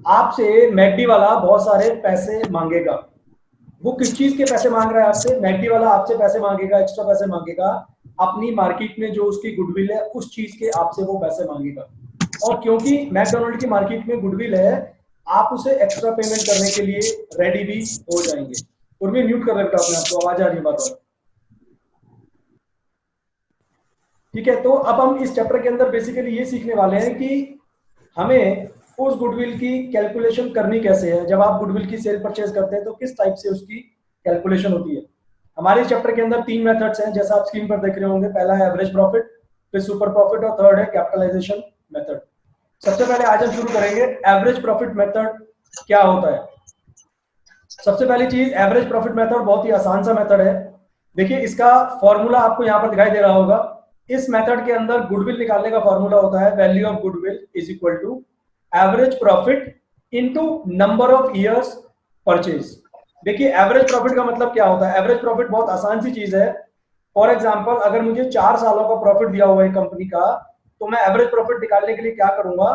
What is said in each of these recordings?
आपसे मैकडी वाला बहुत सारे पैसे मांगेगा। वो किस चीज के पैसे मांग रहा है आपसे? मैकडी वाला आपसे पैसे मांगेगा, एक्स्ट्रा पैसे मांगेगा अपनी मार्केट में जो उसकी गुडविल है उस चीज के आपसे वो पैसे मांगेगा। और क्योंकि मैकडोनल्ड की मार्केट में गुडविल है, आप उसे एक्स्ट्रा पेमेंट करने के लिए रेडी भी हो जाएंगे। उर्मी म्यूट कर बेटा अपने आपको, आवाज आ रही है बार बार। ठीक है, तो अब हम इस चैप्टर के अंदर बेसिकली ये सीखने वाले हैं कि हमें उस गुडविल की कैलकुलेशन करनी कैसे है। जब आप गुडविल की सेल परचेज करते हैं तो किस टाइप से उसकी कैलकुलेशन होती है। हमारे इस चैप्टर के अंदर 3 मेथड्स हैं, जैसा आप स्क्रीन पर देख रहे होंगे। पहला है एवरेज प्रॉफिट, फिर सुपर प्रॉफिट और थर्ड है कैपिटलाइजेशन मेथड। सबसे पहले आज हम शुरू करेंगे एवरेज प्रॉफिट मेथड क्या होता है। सबसे पहली चीज, एवरेज प्रॉफिट मेथड बहुत ही आसान सा मेथड है। देखिए इसका फॉर्मूला आपको यहाँ पर दिखाई दे रहा होगा। इस मेथड के अंदर गुडविल निकालने का फॉर्मूला होता है value of goodwill is equal to average profit into number of years purchase. देखिए एवरेज प्रॉफिट का मतलब क्या होता है। एवरेज प्रॉफिट बहुत आसान सी चीज है। फॉर एग्जांपल अगर मुझे 4 सालों का प्रॉफिट दिया हुआ है कंपनी का, तो मैं एवरेज प्रॉफिट निकालने के लिए क्या करूंगा,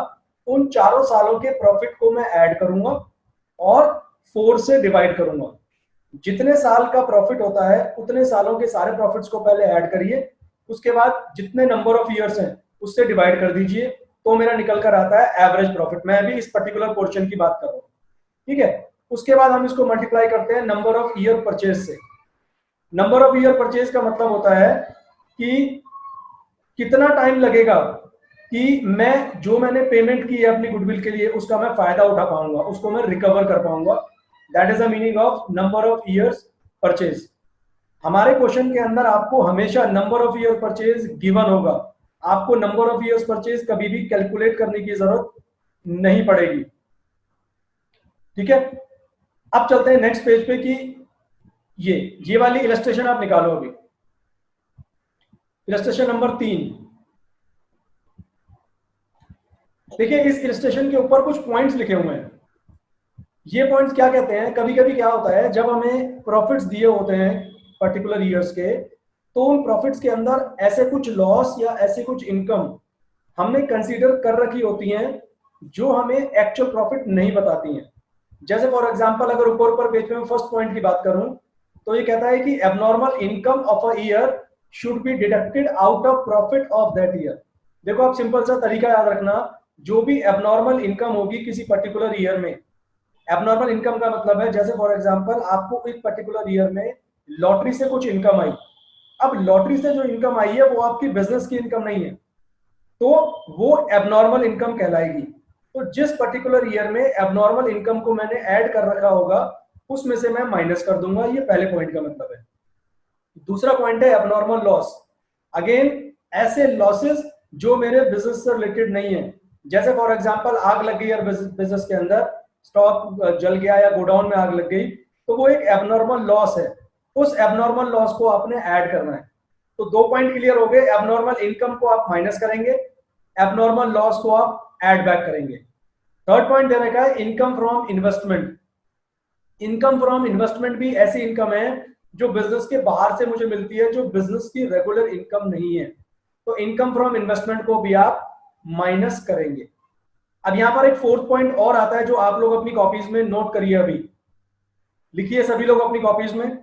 उन 4 सालों के प्रॉफिट को मैं ऐड करूंगा और 4 से डिवाइड करूंगा। जितने साल का प्रॉफिट होता है उतने सालों के सारे प्रॉफिट्स को पहले ऐड करिए, उसके बाद जितने नंबर ऑफ ईयर्स हैं उससे डिवाइड कर दीजिए, तो मेरा निकल कर आता है एवरेज प्रॉफिट। मैं भी इस पर्टिकुलर पोर्शन की बात कर रहा हूँ। ठीक है, उसके बाद हम इसको मल्टीप्लाई करते हैं नंबर ऑफ ईयर परचेज से। नंबर ऑफ ईयर परचेज का मतलब होता है कि कितना टाइम लगेगा कि मैं जो मैंने पेमेंट की है अपनी गुडविल के लिए उसका मैं फायदा उठा पाऊंगा, उसको मैं रिकवर कर पाऊंगा। That is the meaning of number of years purchase. हमारे क्वेश्चन के अंदर आपको हमेशा number of year purchase given होगा। आपको नंबर ऑफ ईयर्स परचेज कभी भी कैलकुलेट करने की जरूरत नहीं पड़ेगी। ठीक है, अब चलते हैं नेक्स्ट पेज पे कि ये वाली इलस्ट्रेशन आप निकालो। अभी इलस्ट्रेशन नंबर 3। देखिए इस इलस्ट्रेशन के ऊपर कुछ पॉइंट्स लिखे हुए हैं। ये पॉइंट्स क्या कहते हैं, कभी कभी क्या होता है जब हमें प्रॉफिट्स दिए होते हैं पर्टिकुलर ईयर्स के, तो उन प्रॉफिट्स के अंदर ऐसे कुछ लॉस या ऐसे कुछ इनकम हमने कंसीडर कर रखी होती हैं जो हमें एक्चुअल प्रॉफिट नहीं बताती हैं। जैसे फॉर एग्जांपल अगर ऊपर पेज में फर्स्ट पॉइंट की बात करूं तो ये कहता है कि abnormal income of a year should be deducted out of profit of that year. देखो आप सिंपल सा तरीका याद रखना, जो भी एबनॉर्मल इनकम होगी किसी पर्टिकुलर ईयर में, एबनॉर्मल इनकम का मतलब है जैसे फॉर एग्जांपल आपको एक पर्टिकुलर ईयर में लॉटरी से कुछ इनकम आई। अब लॉटरी से जो इनकम आई है वो आपकी बिजनेस की इनकम नहीं है, तो वो एबनॉर्मल इनकम कहलाएगी। तो जिस पर्टिकुलर ईयर में एबनॉर्मल इनकम को मैंने ऐड कर रखा होगा उसमें से मैं माइनस कर दूंगा। ये पहले पॉइंट का मतलब है। दूसरा पॉइंट है एबनॉर्मल लॉस। अगेन ऐसे लॉसेस जो मेरे बिजनेस से रिलेटेड नहीं है। जैसे फॉर एग्जांपल आग लग गई यार बिजनेस के अंदर, स्टॉक जल गया या गोडाउन में आग लग गई, तो वो एक एबनॉर्मल लॉस है। उस एबनॉर्मल लॉस को आपने ऐड करना है। तो 2 पॉइंट क्लियर हो गए। एबनॉर्मल इनकम को आप माइनस करेंगे, एबनॉर्मल लॉस को आप ऐड बैक करेंगे। थर्ड पॉइंट देने का है income from investment. Income from investment भी ऐसी इनकम है जो बिजनेस के बाहर से मुझे मिलती है, जो बिजनेस की रेगुलर इनकम नहीं है। तो इनकम फ्रॉम इन्वेस्टमेंट को भी आप माइनस करेंगे। अब यहां पर एक फोर्थ पॉइंट और आता है जो आप लोग अपनी कॉपीज में नोट करिए, अभी लिखिए सभी लोग अपनी कॉपीज में।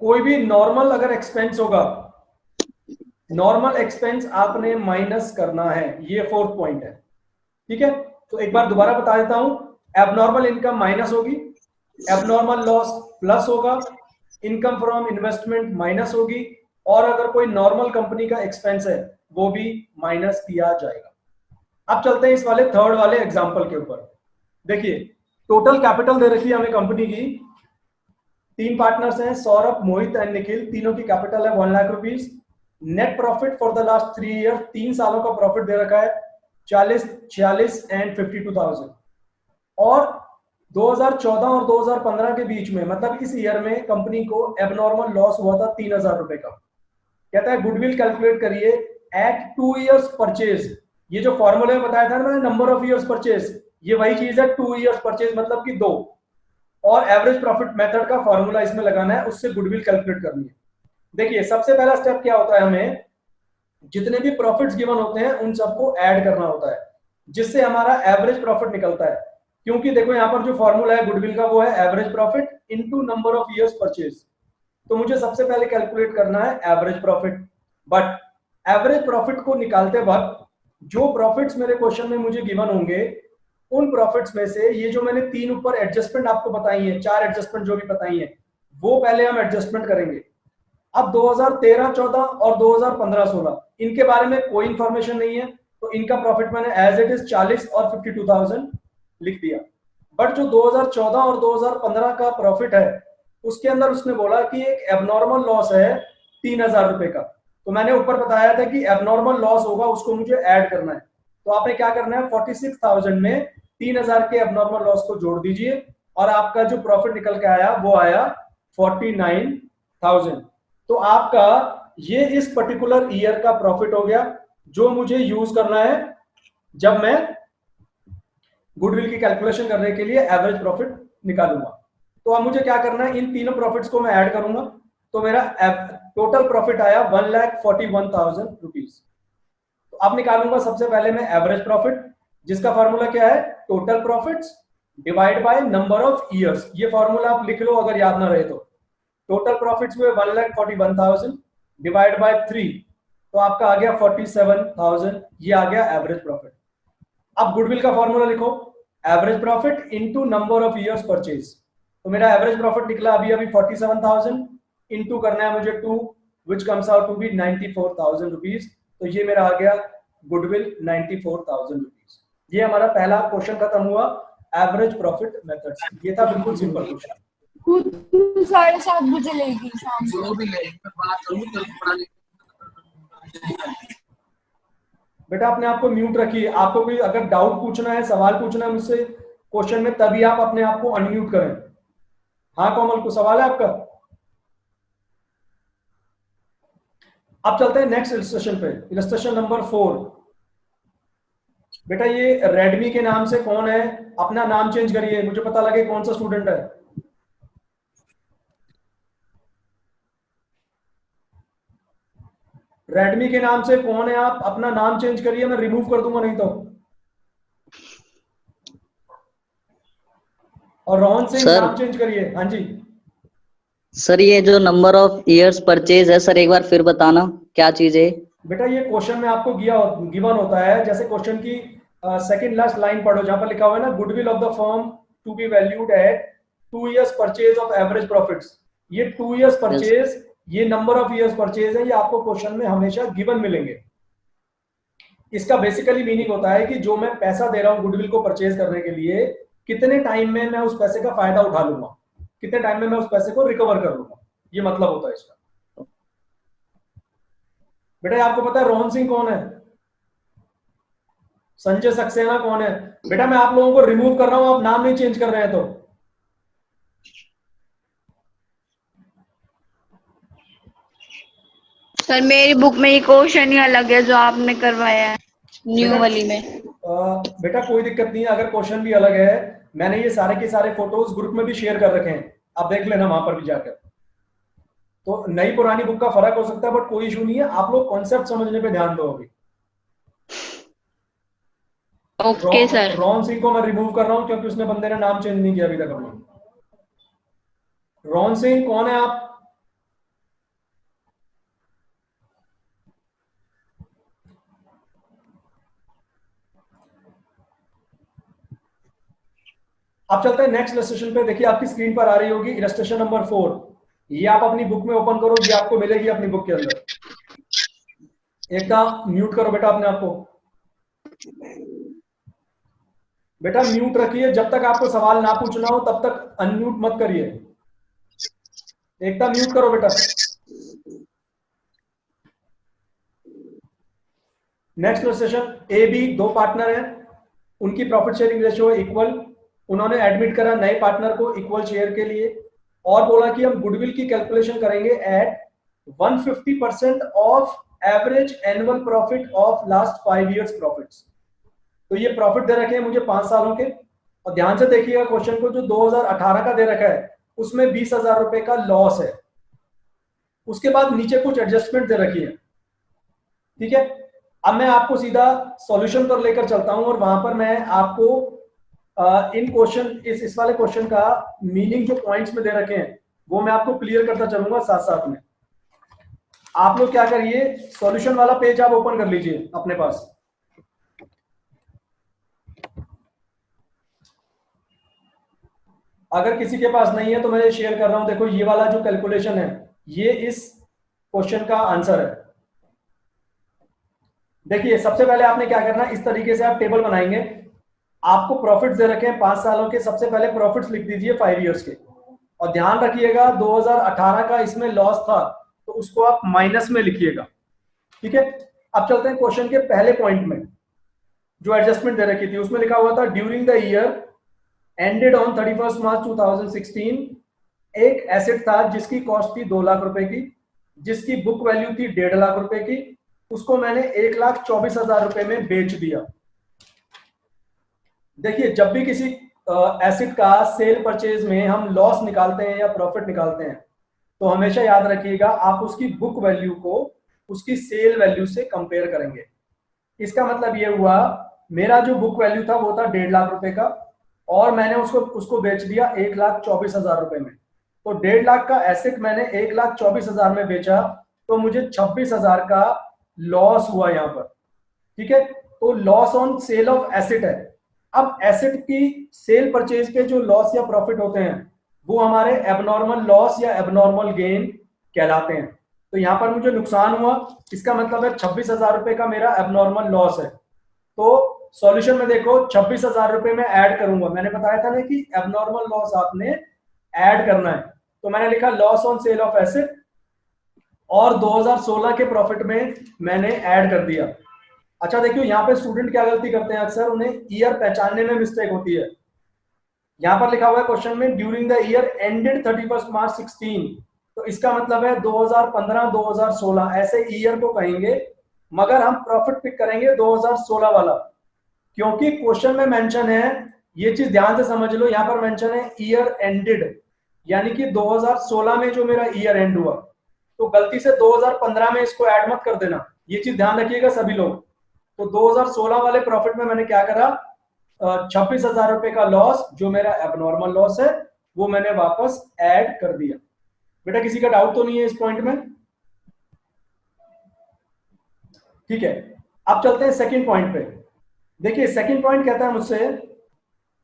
कोई भी नॉर्मल अगर एक्सपेंस होगा, नॉर्मल एक्सपेंस आपने माइनस करना है। ये फोर्थ पॉइंट है। ठीक है, तो एक बार दोबारा बता देता हूं। एबनॉर्मल इनकम माइनस होगी, एबनॉर्मल लॉस प्लस होगा, इनकम फ्रॉम इन्वेस्टमेंट माइनस होगी, और अगर कोई नॉर्मल कंपनी का एक्सपेंस है वो भी माइनस किया जाएगा। अब चलते हैं इस वाले थर्ड वाले एग्जांपल के ऊपर। देखिए टोटल कैपिटल दे रखी है हमें कंपनी की। 3 पार्टनर्स हैं, सौरभ, मोहित एंड निखिल। तीनों की कैपिटल है 1 lakh rupees. Net profit for the last 3 year, 3 सालों का प्रॉफिट दे रखा है 40, 46 एंड 52,000। और 2014 और 2015 के बीच में, मतलब इस ईयर में कंपनी को एबनॉर्मल लॉस हुआ था 3,000 रुपए का। कहता है गुडविल कैलकुलेट करिए एट 2 इयर्स परचेज। ये जो फॉर्मूला बताया था ना मैंने, नंबर ऑफ इयर्स परचेज, ये वही चीज है 2 इयर्स परचेज मतलब कि 2। और एवरेज प्रॉफिट मेथड का फॉर्मूला इसमें लगाना है, उससे गुडविल कैलकुलेट करनी है। देखिए सबसे पहला स्टेप क्या होता है, हमें जितने भी प्रॉफिट्स गिवन होते हैं उन सबको ऐड करना होता है। जिससे हमारा एवरेज प्रॉफिट निकलता है। क्योंकि देखो यहाँ पर जो फॉर्मूला है गुडविल का वो है average profit into number of years purchase. तो मुझे सबसे पहले कैलकुलेट करना है average profit. But average profit को निकालते वक्त जो प्रॉफिट्स मेरे क्वेश्चन में मुझे गिवन होंगे उन प्रॉफिट्स में से ये जो मैंने तीन ऊपर एडजस्टमेंट आपको बताई है, चार एडजस्टमेंट जो भी बताई है, वो पहले हम एडजस्टमेंट करेंगे। अब 2013-14 और 2015-16 इनके बारे में कोई इंफॉर्मेशन नहीं है, तो इनका प्रॉफिट मैंने एज इट इज 40 और 52,000 लिख दिया। बट जो 2014 और 2015 का प्रॉफिट है उसके अंदर उसने बोला कि एक एबनॉर्मल लॉस है 3,000 रुपए का। तो मैंने ऊपर बताया था कि एबनॉर्मल लॉस होगा उसको मुझे ऐड करना है। तो आपने क्या करना है 46,000 में 3,000 के एबनॉर्मल लॉस को जोड़ दीजिए और आपका जो प्रॉफिट निकल के आया वो आया 49,000। तो आपका ये इस पर्टिकुलर ईयर का प्रॉफिट हो गया जो मुझे यूज करना है जब मैं गुडविल की कैलकुलेशन करने के लिए एवरेज प्रॉफिट निकालूंगा। तो अब मुझे क्या करना है, इन तीनों प्रॉफिट्स को मैं ऐड करूंगा। तो मेरा टोटल प्रॉफिट आया 1,41,000 रुपीज। तो अब निकालूंगा सबसे पहले मैं एवरेज प्रॉफिट, जिसका फॉर्मूला क्या है, total profits divide by number of years. ये फॉर्मूला आप लिख लो अगर याद ना रहे तो। टोटल प्रॉफिट्स हुए 1,41,000 डिवाइड बाय 3, तो आपका आ गया 47,000। ये आ गया एवरेज प्रॉफिट। अब गुडविल का फॉर्मूला लिखो, average profit into number of years purchase. तो मेरा एवरेज प्रॉफिट निकला अभी अभी 47,000, इनटू करना है मुझे 2 which comes out to be 94,000 rupees. तो ये मेरा आ गया गुडविल 94,000 रुपीज। ये हमारा पहला क्वेश्चन खत्म हुआ एवरेज प्रॉफिट मेथड से। ये था बिल्कुल सिंपल क्वेश्चन। 7:30 लेगी शाम को। बेटा अपने आप को म्यूट रखिए। आपको कोई अगर डाउट पूछना है, सवाल पूछना है मुझसे क्वेश्चन में, तभी आप अपने आप को अनम्यूट करें। हाँ कोमल, को सवाल है आपका? अब चलते हैं नेक्स्ट इलस्ट्रेशन पे, इलस्ट्रेशन नंबर 4। बेटा ये रेडमी के नाम से कौन है? अपना नाम चेंज करिए, मुझे पता लगे कौन सा स्टूडेंट है। रेडमी के नाम से कौन है? आप अपना नाम चेंज करिए, मैं रिमूव कर दूंगा नहीं तो। और रोहन सिंह सर नाम चेंज करिए। हाँ जी सर, ये जो नंबर ऑफ इयर्स परचेज है सर, एक बार फिर बताना क्या चीज है? बेटा ये क्वेश्चन में आपको गिवन होता है, जैसे क्वेश्चन की सेकंड लास्ट लाइन पढ़ो, जहां पर लिखा हुआ है ना, goodwill of the firm to be valued at 2 years purchase of average profits. ये 2 इयर्स परचेज, ये नंबर ऑफ इयर्स परचेज है, ये आपको क्वेश्चन में हमेशा गिवन मिलेंगे। इसका बेसिकली मीनिंग होता है कि जो मैं पैसा दे रहा हूं गुडविल को परचेज करने के लिए, कितने टाइम में मैं उस पैसे का फायदा उठा लूंगा, कितने टाइम में मैं उस पैसे को रिकवर कर लूंगा, ये मतलब होता है इसका। बेटा आपको पता है रोहन सिंह कौन है? संजय सक्सेना कौन है? बेटा मैं आप लोगों को रिमूव कर रहा हूं, आप नाम नहीं चेंज कर रहे हैं तो। सर मेरी बुक में ये क्वेश्चन ही अलग है जो आपने करवाया है न्यू बेटा वाली में। बेटा कोई दिक्कत नहीं है, अगर क्वेश्चन भी अलग है, मैंने ये सारे के सारे फोटोज ग्रुप में भी शेयर कर रखे हैं, आप देख लेना वहां पर भी जाकर। तो नई पुरानी बुक का फर्क हो सकता है, बट कोई इशू नहीं है, आप लोग कॉन्सेप्ट समझने पे ध्यान दो अभी। Okay sir. रोहन सिंह को मैं रिमूव कर रहा हूं क्योंकि उसने बंदे ने नाम चेंज नहीं किया अभी तक अपना। रोहन सिंह कौन है आप? अब चलते हैं नेक्स्ट इलस्ट्रेशन पे। देखिए आपकी स्क्रीन पर आ रही होगी इलस्ट्रेशन नंबर 4। ये आप अपनी बुक में ओपन करो, ये आपको मिलेगी अपनी बुक के अंदर। एकदम म्यूट करो बेटा अपने आप को। बेटा म्यूट रखिए, जब तक आपको सवाल ना पूछना हो तब तक अनम्यूट मत करिए। एकदम म्यूट करो बेटा। नेक्स्ट सेशन, ए बी दो पार्टनर हैं, उनकी प्रॉफिट शेयरिंग रेशियो है इक्वल। उन्होंने एडमिट करा नए पार्टनर को इक्वल शेयर के लिए और बोला कि हम गुडविल की कैलकुलेशन करेंगे at 150% of average annual profit of last 5 years profits. तो ये प्रॉफिट दे रखे हैं मुझे 5 सालों के, और ध्यान से देखिएगा क्वेश्चन को, जो 2018 का दे रखा है उसमें 20,000 रुपए का लॉस है। उसके बाद नीचे कुछ एडजस्टमेंट दे रखी है, ठीक है। अब मैं आपको सीधा सॉल्यूशन पर लेकर चलता हूं और वहां पर मैं आपको इन क्वेश्चन इस वाले क्वेश्चन का मीनिंग जो पॉइंट्स में दे रखे हैं वो मैं आपको क्लियर करता चलूंगा साथ साथ में। आप लोग क्या करिए, सॉल्यूशन वाला पेज आप ओपन कर लीजिए अपने पास। अगर किसी के पास नहीं है तो मैं शेयर कर रहा हूं, देखो ये वाला जो कैलकुलेशन है ये इस क्वेश्चन का आंसर है। देखिए सबसे पहले आपने क्या करना है, इस तरीके से आप टेबल बनाएंगे। आपको प्रॉफिट्स दे रखे हैं 5 सालों के, सबसे पहले प्रॉफिट्स लिख दीजिए 5 इयर्स के, और ध्यान रखिएगा 2018 का इसमें लॉस था तो उसको आप माइनस में लिखिएगा, ठीक है। अब चलते हैं क्वेश्चन के पहले पॉइंट में, जो एडजस्टमेंट दे रखी थी उसमें लिखा हुआ था during the year ended on 31 मार्च 2016 एक एसेट था जिसकी कॉस्ट थी 2 लाख रुपए की, जिसकी बुक वैल्यू थी 1.5 लाख रुपए की, उसको मैंने 1,24,000 रुपए में बेच दिया। देखिए जब भी किसी एसेट का सेल परचेज में हम लॉस निकालते हैं या प्रॉफिट निकालते हैं तो हमेशा याद रखिएगा आप उसकी बुक वैल्यू को उसकी सेल वैल्यू से कंपेयर करेंगे। इसका मतलब ये हुआ मेरा जो बुक वैल्यू था वो था 1.5 लाख रुपए का और मैंने उसको बेच दिया 1,24,000 रुपए में, तो 1.5 लाख का एसेट मैंने 1,24,000 में बेचा तो मुझे 26,000 का लॉस हुआ यहाँ पर, ठीक है। तो loss on sale of asset है। अब एसेट की सेल परचेज के जो लॉस या प्रॉफिट होते हैं वो हमारे एबनॉर्मल लॉस या एबनॉर्मल गेन कहलाते हैं। तो यहाँ पर मुझे नुकसान हुआ, इसका मतलब है 26,000 रुपए का मेरा एबनॉर्मल लॉस है। तो सॉल्यूशन में देखो 26,000 रुपए में ऐड करूंगा, मैंने बताया था ना कि एबनॉर्मल लॉस आपने ऐड करना है, तो मैंने लिखा loss on sale of asset और 2016 के प्रॉफिट में मैंने ऐड कर दिया। अच्छा देखियो यहाँ पे स्टूडेंट क्या गलती करते हैं, अक्सर उन्हें ईयर पहचानने में मिस्टेक होती है। यहाँ पर लिखा हुआ है क्वेश्चन में ड्यूरिंग द ईयर एंडेड 31 मार्च 16, तो इसका मतलब है 2015 2016 ऐसे ईयर को कहेंगे, मगर हम प्रॉफिट पिक करेंगे 2016 वाला, क्योंकि क्वेश्चन में मेंशन है, ये चीज ध्यान से समझ लो, यहाँ पर मेंशन है ईयर एंडेड, यानी कि 2016 में जो मेरा ईयर एंड हुआ, तो गलती से 2015 में इसको ऐड मत कर देना, ये चीज ध्यान रखिएगा सभी लोग। तो 2016 वाले प्रॉफिट में मैंने क्या करा, 26,000 रुपए का लॉस जो मेरा एबनॉर्मल लॉस है वो मैंने वापस ऐड कर दिया। बेटा किसी का डाउट तो नहीं है इस पॉइंट में? ठीक है, अब चलते हैं सेकंड पॉइंट पे। देखिए सेकंड पॉइंट कहता है मुझसे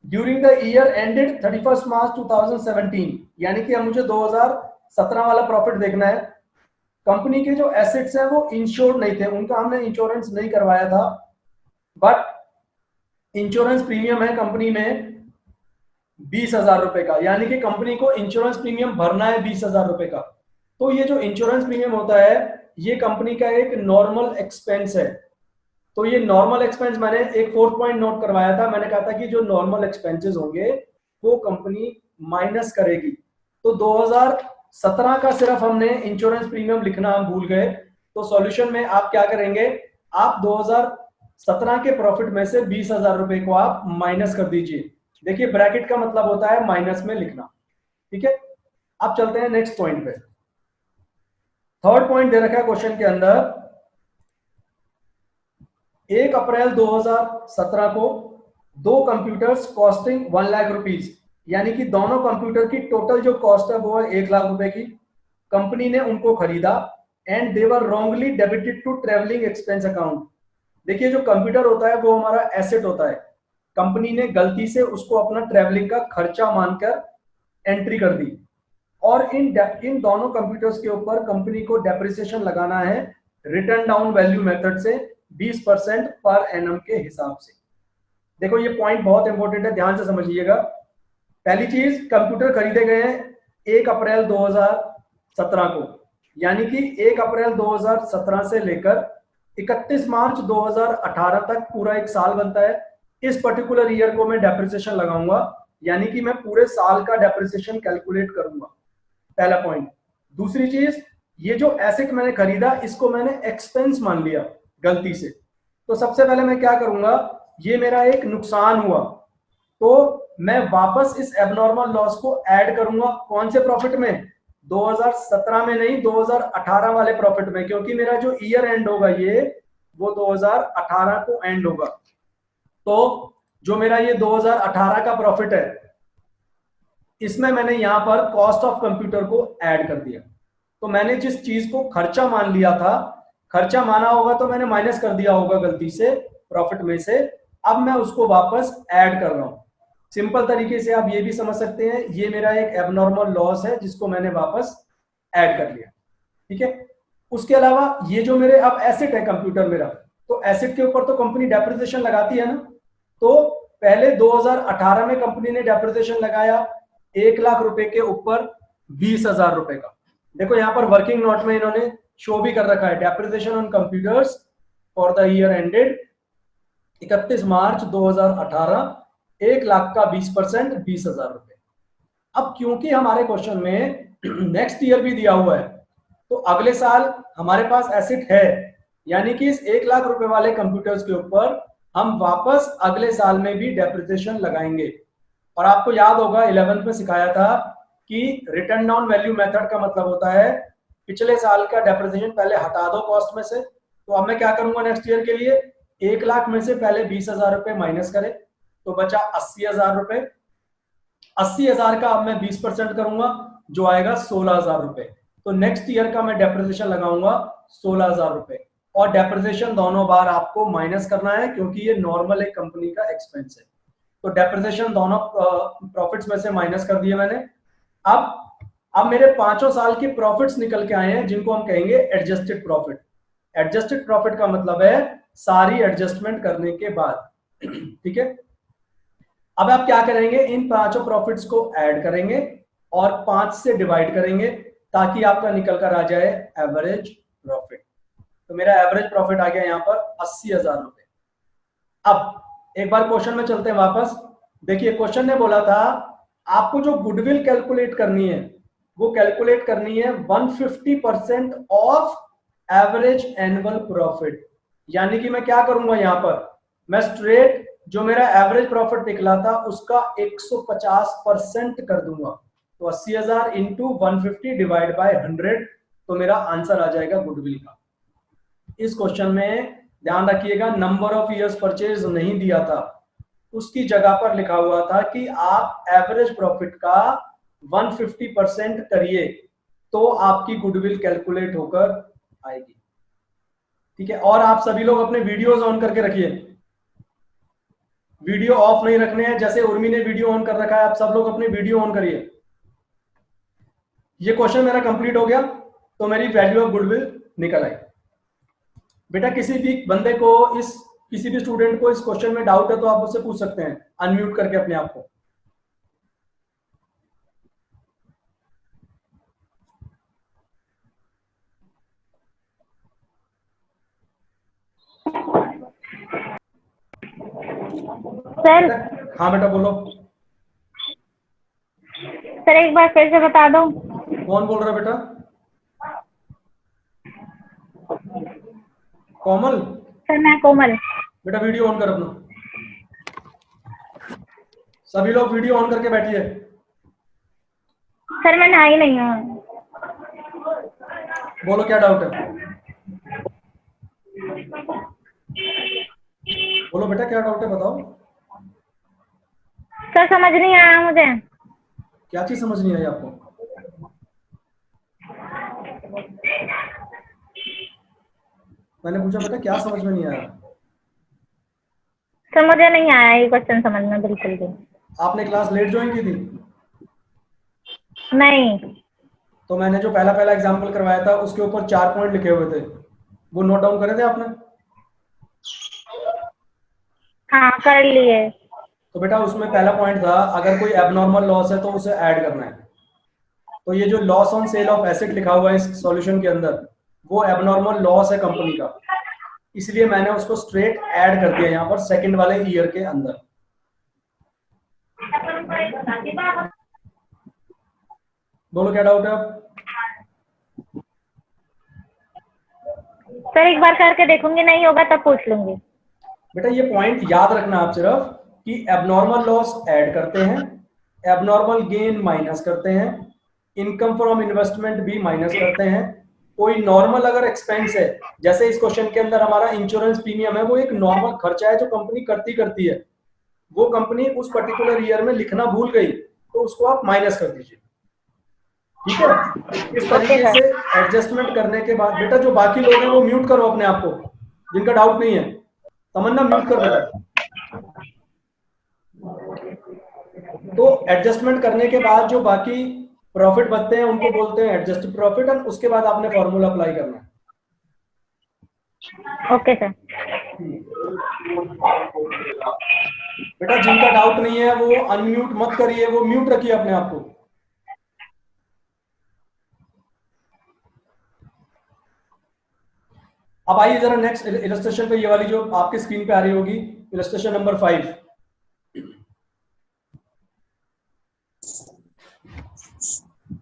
ड्यूरिंग द ईयर एंडेड 31 मार्च 2017, यानी कि अब मुझे 2017 वाला प्रॉफिट देखना है। कंपनी के जो एसेट्स हैं वो इंश्योर्ड नहीं थे, उनका हमने इंश्योरेंस नहीं करवाया था, बट इंश्योरेंस प्रीमियम है कंपनी में 20,000 रुपए का, यानी कि कंपनी को इंश्योरेंस प्रीमियम भरना है 20,000 रुपए का। तो ये जो इंश्योरेंस प्रीमियम होता है ये कंपनी का एक नॉर्मल एक्सपेंस है। तो ये नॉर्मल एक्सपेंस मैंने एक 4th पॉइंट नोट करवाया था, मैंने कहा था कि जो नॉर्मल एक्सपेंसेस होंगे वो कंपनी माइनस करेगी। तो 2017 का सिर्फ हमने इंश्योरेंस प्रीमियम लिखना हम भूल गए, तो सॉल्यूशन में आप क्या करेंगे, आप 2017 के प्रॉफिट में से 20,000 रुपए को आप माइनस कर दीजिए। देखिए ब्रैकेट का मतलब होता है माइनस में लिखना, ठीक है। अब चलते हैं नेक्स्ट पॉइंट पे। थर्ड पॉइंट दे रखा है क्वेश्चन के अंदर, 1 अप्रैल 2017 को 2 कंप्यूटर्स कॉस्टिंग 1 लाख रुपीज, यानी कि दोनों कंप्यूटर की टोटल जो कॉस्ट है वो है 1 लाख रुपए की, कंपनी ने उनको खरीदा and they were wrongly debited to travelling expense account. देखिए जो कंप्यूटर होता है वो हमारा एसेट होता है, कंपनी ने गलती से उसको अपना ट्रेवलिंग का खर्चा मानकर एंट्री कर दी, और इन दोनों कंप्यूटर्स के ऊपर कंपनी को डेप्रिसिएशन लगाना है रिटर्न डाउन वैल्यू मेथड से 20% पर एनम के हिसाब से। देखो ये पॉइंट बहुत इंपॉर्टेंट है, ध्यान से समझिएगा। पहली चीज, कंप्यूटर खरीदे गए हैं 1 अप्रैल 2017 को, यानी कि 1 अप्रैल 2017 से लेकर 31 मार्च 2018 तक पूरा एक साल बनता है। इस पर्टिकुलर ईयर को मैं डेप्रिसिएशन लगाऊंगा, यानी कि मैं पूरे साल का डेप्रिसिएशन कैलकुलेट करूंगा, पहला पॉइंट। दूसरी चीज, ये जो एसेट मैंने खरीदा इसको मैंने एक्सपेंस मान लिया गलती से, तो सबसे पहले मैं क्या करूंगा, ये मेरा एक नुकसान हुआ तो मैं वापस इस एबनॉर्मल लॉस को ऐड करूंगा। कौन से प्रॉफिट में? 2017 में नहीं, 2018 वाले प्रॉफिट में, क्योंकि मेरा जो ईयर एंड होगा ये वो 2018 को एंड होगा। तो जो मेरा ये 2018 का प्रॉफिट है, इसमें मैंने यहां पर कॉस्ट ऑफ कंप्यूटर को ऐड कर दिया। तो मैंने जिस चीज को खर्चा मान लिया था, खर्चा माना होगा तो मैंने माइनस कर दिया होगा गलती से प्रॉफिट में से, अब मैं उसको वापस ऐड कर रहा हूं। सिंपल तरीके से आप ये भी समझ सकते हैं, ये मेरा एक एबनॉर्मल लॉस है जिसको मैंने वापस ऐड कर लिया। ठीक है, उसके अलावा ये जो मेरे अब एसेट है कंप्यूटर मेरा, तो एसेट के ऊपर तो कंपनी डेप्रिसिएशन लगाती है ना। तो पहले 2018 में कंपनी ने डेप्रिसिएशन लगाया 1 लाख रुपए के ऊपर 20,000 रुपए का। देखो यहाँ पर वर्किंग नोट में इन्होंने शो भी कर रखा है, depreciation on computers for the year ended 31 मार्च 2018 1 लाख का 20% 20,000 रुपए। अब क्योंकि हमारे क्वेश्चन में नेक्स्ट ईयर भी दिया हुआ है, तो अगले साल हमारे पास एसेट है, यानी कि इस 1 लाख रुपए वाले कंप्यूटर्स के ऊपर हम वापस अगले साल में भी डेप्रिसिएशन लगाएंगे। और आपको याद होगा 11th में सिखाया था कि रिटर्न डाउन वैल्यू मेथड का मतलब होता है पिछले साल का डेप्रिसिएशन पहले हटा दो कॉस्ट में से। तो अब मैं क्या करूंगा नेक्स्ट ईयर के लिए, 1 लाख में से पहले 20,000 रुपए माइनस करें तो बचा 80,000 रुपए। 80,000 का अब मैं 20% करूंगा जो आएगा 16,000 रुपए। तो नेक्स्ट ईयर का मैं डेप्रिसिएशन लगाऊंगा 16,000 रुपए। और डेप्रिसिएशन दोनों बार आपको माइनस करना है क्योंकि ये नॉर्मल एक कंपनी का एक्सपेंस है। तो डेप्रिसिएशन दोनों प्रॉफिट्स में से माइनस कर दिए मैंने। अब मेरे 5 साल के प्रॉफिट्स निकल के आए हैं जिनको हम कहेंगे एडजस्टेड प्रॉफिट। एडजस्टेड प्रॉफिट का मतलब है सारी एडजस्टमेंट करने के बाद। ठीक है, अब आप क्या करेंगे, इन 5 प्रॉफिट्स को ऐड करेंगे और 5 से डिवाइड करेंगे ताकि आपका निकल कर आ जाए एवरेज प्रॉफिट। तो मेरा एवरेज प्रॉफिट आ गया यहाँ पर 80,000 रुपए। अब एक बार क्वेश्चन में चलते हैं वापस। देखिए क्वेश्चन ने बोला था आपको जो गुडविल कैलकुलेट करनी है वो कैलकुलेट करनी है 150% ऑफ एवरेज एनुअल प्रॉफिट। यानी कि मैं क्या करूंगा, यहाँ पर मैं स्ट्रेट जो मेरा एवरेज प्रॉफिट निकला था उसका 150% कर दूंगा। तो 80,000 इंटू 150 डिवाइड बाय 100, तो मेरा आंसर आ जाएगा गुडविल का। इस क्वेश्चन में ध्यान रखिएगा नंबर ऑफ इयर्स परचेज नहीं दिया था, उसकी जगह पर लिखा हुआ था कि आप एवरेज प्रॉफिट का 150% करिए तो आपकी गुडविल कैलकुलेट होकर आएगी। ठीक है, और आप सभी लोग अपने वीडियोस ऑन करके रखिए, वीडियो ऑफ नहीं रखने हैं। जैसे उर्मी ने वीडियो ऑन कर रखा है, आप सब लोग अपने वीडियो ऑन करिए। ये क्वेश्चन मेरा कंप्लीट हो गया तो मेरी वैल्यू ऑफ गुडविल निकल आई। बेटा किसी भी बंदे को किसी भी स्टूडेंट को इस क्वेश्चन में डाउट है तो आप उससे पूछ सकते हैं अनम्यूट करके अपने आप को। सर। हाँ बेटा बोलो। सर एक बार फिर से बता दो। कौन बोल रहा है बेटा? कोमल? सर मैं कोमल। बेटा वीडियो ऑन कर अपना, सभी लोग वीडियो ऑन करके बैठिए। सर मैं नहाई नहीं हूँ। बोलो क्या डाउट है, बोलो बेटा क्या डाउट है बताओ। सर समझ नहीं आया मुझे। क्या चीज समझ नहीं आई आपको? मैंने पूछा बेटा क्या समझ में नहीं आया? सर मुझे नहीं आया ये क्वेश्चन समझ में बिल्कुल भी। आपने क्लास लेट ज्वाइन की थी? नहीं। तो मैंने जो पहला एग्जाम्पल करवाया था उसके ऊपर 4 पॉइंट लिखे हुए थे, वो नोट डाउन करे थे आपने? हाँ कर लिए। तो बेटा उसमें पहला पॉइंट था अगर कोई एबनॉर्मल लॉस है तो उसे ऐड करना है। तो ये जो loss on sale of asset लिखा हुआ है इस सॉल्यूशन के अंदर, वो एबनॉर्मल लॉस है कंपनी का, इसलिए मैंने उसको स्ट्रेट ऐड कर दिया यहाँ पर सेकंड वाले ईयर के अंदर। बोलो क्या डाउट है अब? सर एक बार करके देखूंगी, नहीं होगा तब पूछ लूंगी। बेटा ये पॉइंट याद रखना आप सिर्फ कि एबनॉर्मल लॉस ऐड करते हैं, एबनॉर्मल गेन माइनस करते हैं, इनकम फ्रॉम इन्वेस्टमेंट भी माइनस करते हैं। कोई नॉर्मल अगर एक्सपेंस है, जैसे इस क्वेश्चन के अंदर हमारा इंश्योरेंस प्रीमियम है, वो एक नॉर्मल खर्चा है जो कंपनी करती है, वो कंपनी उस पर्टिकुलर ईयर में लिखना भूल गई तो उसको आप माइनस कर दीजिए। ठीक है, इस तरीके से एडजस्टमेंट करने के बाद बेटा जो बाकी लोग हैं वो म्यूट करो अपने आप को, जिनका डाउट नहीं है। तमन्ना म्यूट कर बेटा। तो एडजस्टमेंट करने के बाद जो बाकी प्रॉफिट बचते हैं उनको बोलते हैं एडजस्टेड प्रॉफिट, और उसके बाद आपने फॉर्मूला अप्लाई करना है। Okay sir. बेटा जिनका डाउट नहीं है वो अनम्यूट मत करिए, वो म्यूट रखिए अपने आप को। अब आइए जरा नेक्स्ट इलस्ट्रेशन पे, ये वाली जो आपके स्क्रीन पे आ रही होगी, इलस्ट्रेशन नंबर 5।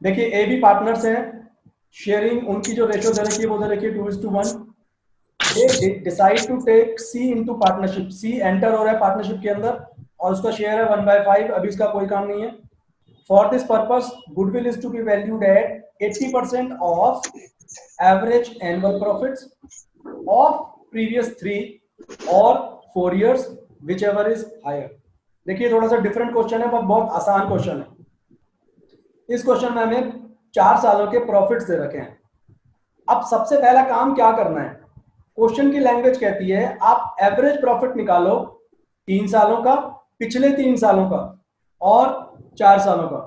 देखिए ए बी पार्टनर्स हैं, शेयरिंग उनकी जो रेशो दे रखी है वो दे रखी है 2:1। They decide to take C into partnership, C enter हो रहा है पार्टनरशिप के अंदर और उसका शेयर है 1/5। अभी इसका कोई काम नहीं है। For this purpose goodwill is to be valued at 80% of average annual profits of previous 3 और 4 years, whichever is higher। देखिए थोड़ा सा डिफरेंट क्वेश्चन है, बहुत आसान क्वेश्चन है। इस क्वेश्चन में हमें 4 सालों के प्रॉफिट्स दे रखे हैं। अब सबसे पहला काम क्या करना है, क्वेश्चन की लैंग्वेज कहती है आप एवरेज प्रॉफिट निकालो 3 सालों का, पिछले 3 सालों का और 4 सालों का।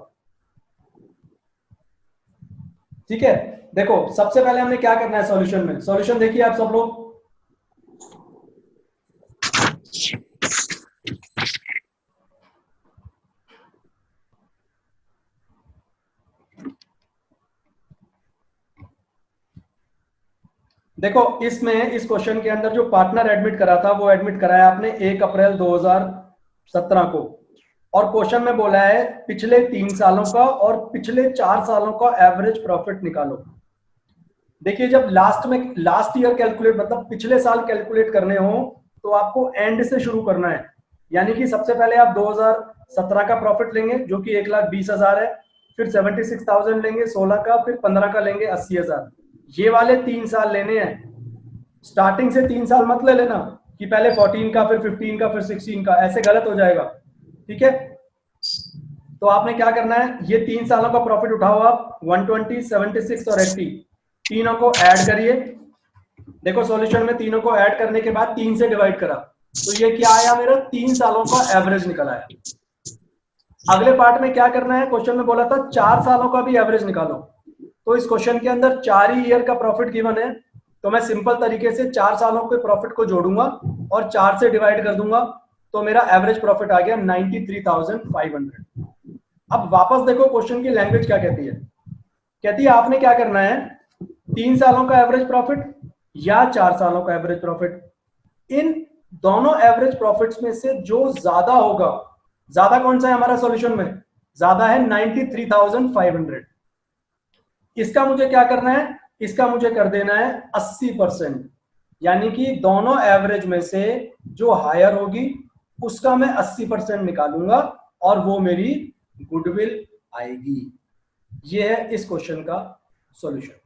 ठीक है, देखो सबसे पहले हमने क्या करना है सॉल्यूशन में। सॉल्यूशन देखिए आप सब लोग, देखो इसमें इस क्वेश्चन के अंदर जो पार्टनर एडमिट करा था वो एडमिट कराया आपने 1 अप्रैल 2017 को, और क्वेश्चन में बोला है पिछले 3 सालों का और पिछले 4 सालों का एवरेज प्रॉफिट निकालो। देखिए जब लास्ट ईयर कैलकुलेट मतलब पिछले साल कैलकुलेट करने हो तो आपको एंड से शुरू करना है, यानी कि सबसे पहले आप 2017 का प्रॉफिट लेंगे जो कि 1,20,000 है, फिर 76,000 लेंगे 16 का, फिर 15 का लेंगे 80,000। ये वाले 3 साल लेने हैं। स्टार्टिंग से 3 साल मत ले लेना कि पहले 14 का फिर 15 का फिर 16 का, ऐसे गलत हो जाएगा। ठीक है, तो आपने क्या करना है, ये 3 सालों का प्रॉफिट उठाओ आप 120, 76 और 80, तीनों को ऐड करिए। देखो सॉल्यूशन में तीनों को ऐड करने के बाद 3 से डिवाइड करा तो ये क्या आया, मेरा 3 सालों का एवरेज निकल आया। अगले पार्ट में क्या करना है, क्वेश्चन में बोला था 4 सालों का भी एवरेज निकालो, तो इस क्वेश्चन के अंदर 4 ही ईयर का प्रॉफिट गिवन है, तो मैं सिंपल तरीके से 4 सालों के प्रॉफिट को जोड़ूंगा और 4 से डिवाइड कर दूंगा, तो मेरा एवरेज प्रॉफिट आ गया 93,500। अब वापस देखो क्वेश्चन की लैंग्वेज क्या कहती है, कहती है आपने क्या करना है, 3 सालों का एवरेज प्रॉफिट या 4 सालों का एवरेज प्रॉफिट, इन दोनों एवरेज प्रॉफिट्स में से जो ज्यादा होगा, ज्यादा कौन सा है हमारा सॉल्यूशन में, ज्यादा है 93,500, इसका मुझे क्या करना है, इसका मुझे कर देना है 80%, यानी कि दोनों एवरेज में से जो हायर होगी उसका मैं 80% निकालूंगा और वो मेरी गुडविल आएगी। ये है इस क्वेश्चन का सॉल्यूशन।